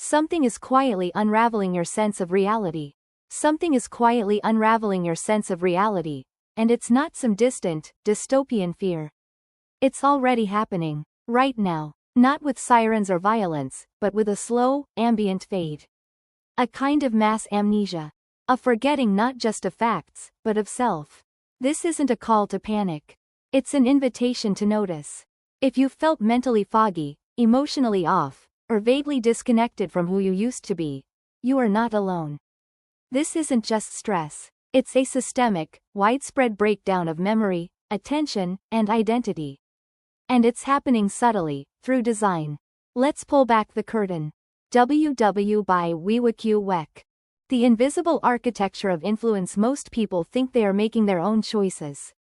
Something is quietly unraveling your sense of reality. Something is quietly unraveling your sense of reality, and it's not some distant, dystopian fear. It's already happening, right now, not with sirens or violence, but with a slow, ambient fade. A kind of mass amnesia. A forgetting not just of facts, but of self. This isn't a call to panic. It's an invitation to notice. If you've felt mentally foggy, emotionally off, or vaguely disconnected from who you used to be, you are not alone. This isn't just stress. It's a systemic, widespread breakdown of memory, attention, and identity. And it's happening subtly, through design. Let's pull back the curtain. WW by Wewaku Wek. The invisible architecture of influence. Most people think they are making their own choices.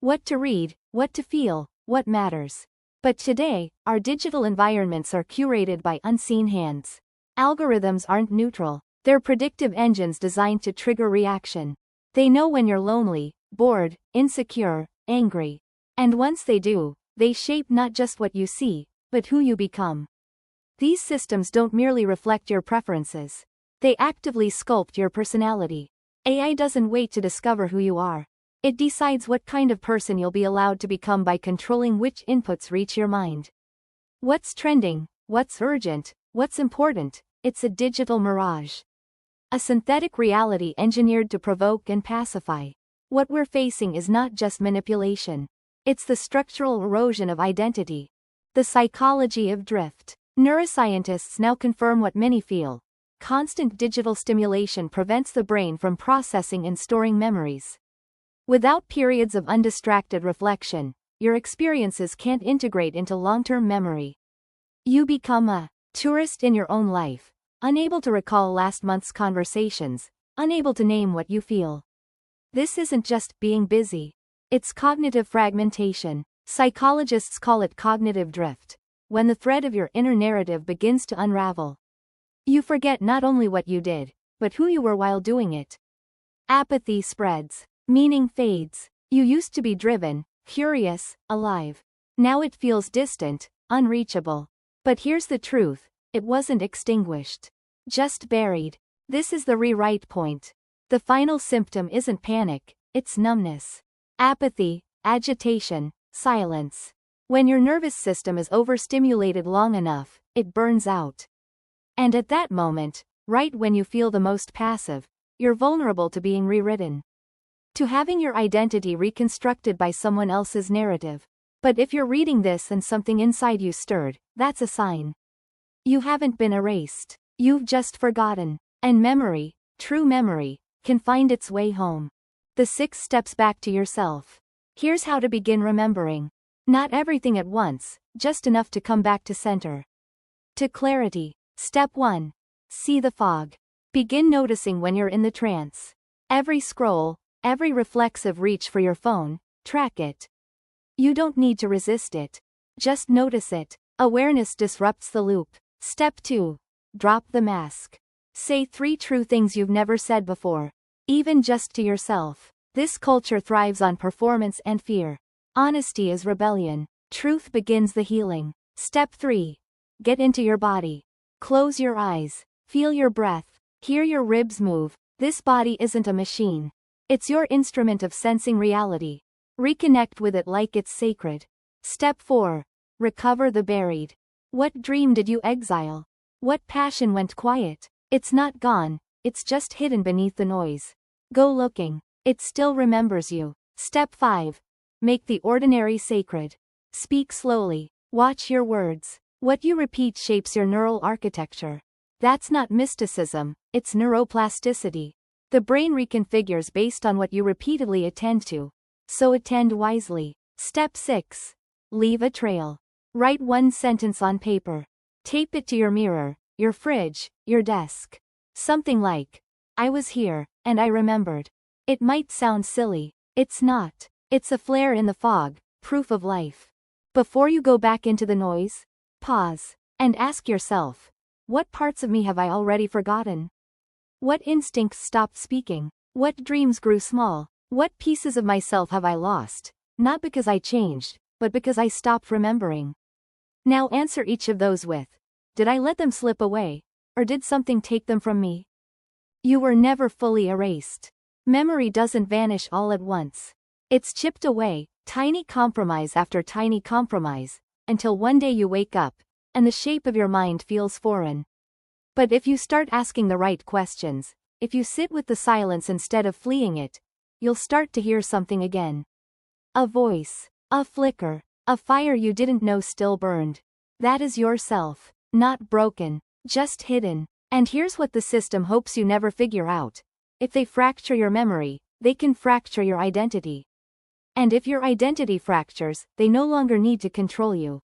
What to read, what to feel, what matters. But today, our digital environments are curated by unseen hands. Algorithms aren't neutral. They're predictive engines designed to trigger reaction. They know when you're lonely, bored, insecure, angry. And once they do, they shape not just what you see, but who you become. These systems don't merely reflect your preferences. They actively sculpt your personality. AI doesn't wait to discover who you are. It decides what kind of person you'll be allowed to become by controlling which inputs reach your mind. What's trending, what's urgent, what's important, it's a digital mirage. A synthetic reality engineered to provoke and pacify. What we're facing is not just manipulation. It's the structural erosion of identity. The psychology of drift. Neuroscientists now confirm what many feel. Constant digital stimulation prevents the brain from processing and storing memories. Without periods of undistracted reflection, your experiences can't integrate into long-term memory. You become a tourist in your own life, unable to recall last month's conversations, unable to name what you feel. This isn't just being busy. It's cognitive fragmentation. Psychologists call it cognitive drift. When the thread of your inner narrative begins to unravel, you forget not only what you did, but who you were while doing it. Apathy spreads. Meaning fades. You used to be driven, curious, alive. Now it feels distant, unreachable. But here's the truth. It wasn't extinguished. Just buried. This is the rewrite point. The final symptom isn't panic, it's numbness. Apathy, agitation, silence. When your nervous system is overstimulated long enough, it burns out. And at that moment, right when you feel the most passive, you're vulnerable to being rewritten. To having your identity reconstructed by someone else's narrative. But if you're reading this and something inside you stirred, that's a sign. You haven't been erased. You've just forgotten. And memory, true memory, can find its way home. The 6 steps back to yourself. Here's how to begin remembering. Not everything at once, just enough to come back to center. To clarity. Step 1. See the fog. Begin noticing when you're in the trance. Every scroll, every reflexive reach for your phone, track it. You don't need to resist it. Just notice it. Awareness disrupts the loop. Step 2. Drop the mask. Say 3 true things you've never said before. Even just to yourself. This culture thrives on performance and fear. Honesty is rebellion. Truth begins the healing. Step 3. Get into your body. Close your eyes. Feel your breath. Hear your ribs move. This body isn't a machine. It's your instrument of sensing reality. Reconnect with it like it's sacred. Step 4. Recover the buried. What dream did you exile? What passion went quiet? It's not gone, it's just hidden beneath the noise. Go looking. It still remembers you. Step 5. Make the ordinary sacred. Speak slowly. Watch your words. What you repeat shapes your neural architecture. That's not mysticism, it's neuroplasticity. The brain reconfigures based on what you repeatedly attend to. So attend wisely. Step 6. Leave a trail. Write 1 sentence on paper. Tape it to your mirror, your fridge, your desk. Something like, I was here, and I remembered. It might sound silly. It's not. It's a flare in the fog, proof of life. Before you go back into the noise, pause, and ask yourself, what parts of me have I already forgotten? What instincts stopped speaking? What dreams grew small? What pieces of myself have I lost? Not because I changed, but because I stopped remembering. Now answer each of those with, did I let them slip away? Or did something take them from me? You were never fully erased. Memory doesn't vanish all at once. It's chipped away, tiny compromise after tiny compromise, until one day you wake up, and the shape of your mind feels foreign. But if you start asking the right questions, if you sit with the silence instead of fleeing it, you'll start to hear something again. A voice, a flicker, a fire you didn't know still burned. That is yourself, not broken, just hidden. And here's what the system hopes you never figure out. If they fracture your memory, they can fracture your identity. And if your identity fractures, they no longer need to control you.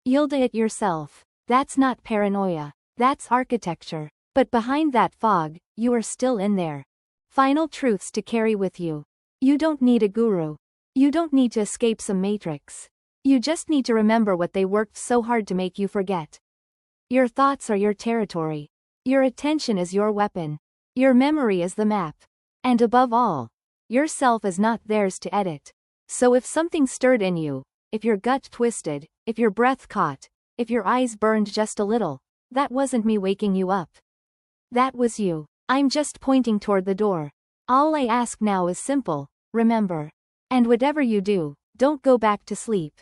You'll do it yourself. That's not paranoia. That's architecture. But behind that fog, you are still in there. Final truths to carry with you. You don't need a guru. You don't need to escape some matrix. You just need to remember what they worked so hard to make you forget. Your thoughts are your territory. Your attention is your weapon. Your memory is the map. And above all, yourself is not theirs to edit. So if something stirred in you, if your gut twisted, if your breath caught, if your eyes burned just a little, that wasn't me waking you up. That was you. I'm just pointing toward the door. All I ask now is simple, remember. And whatever you do, don't go back to sleep.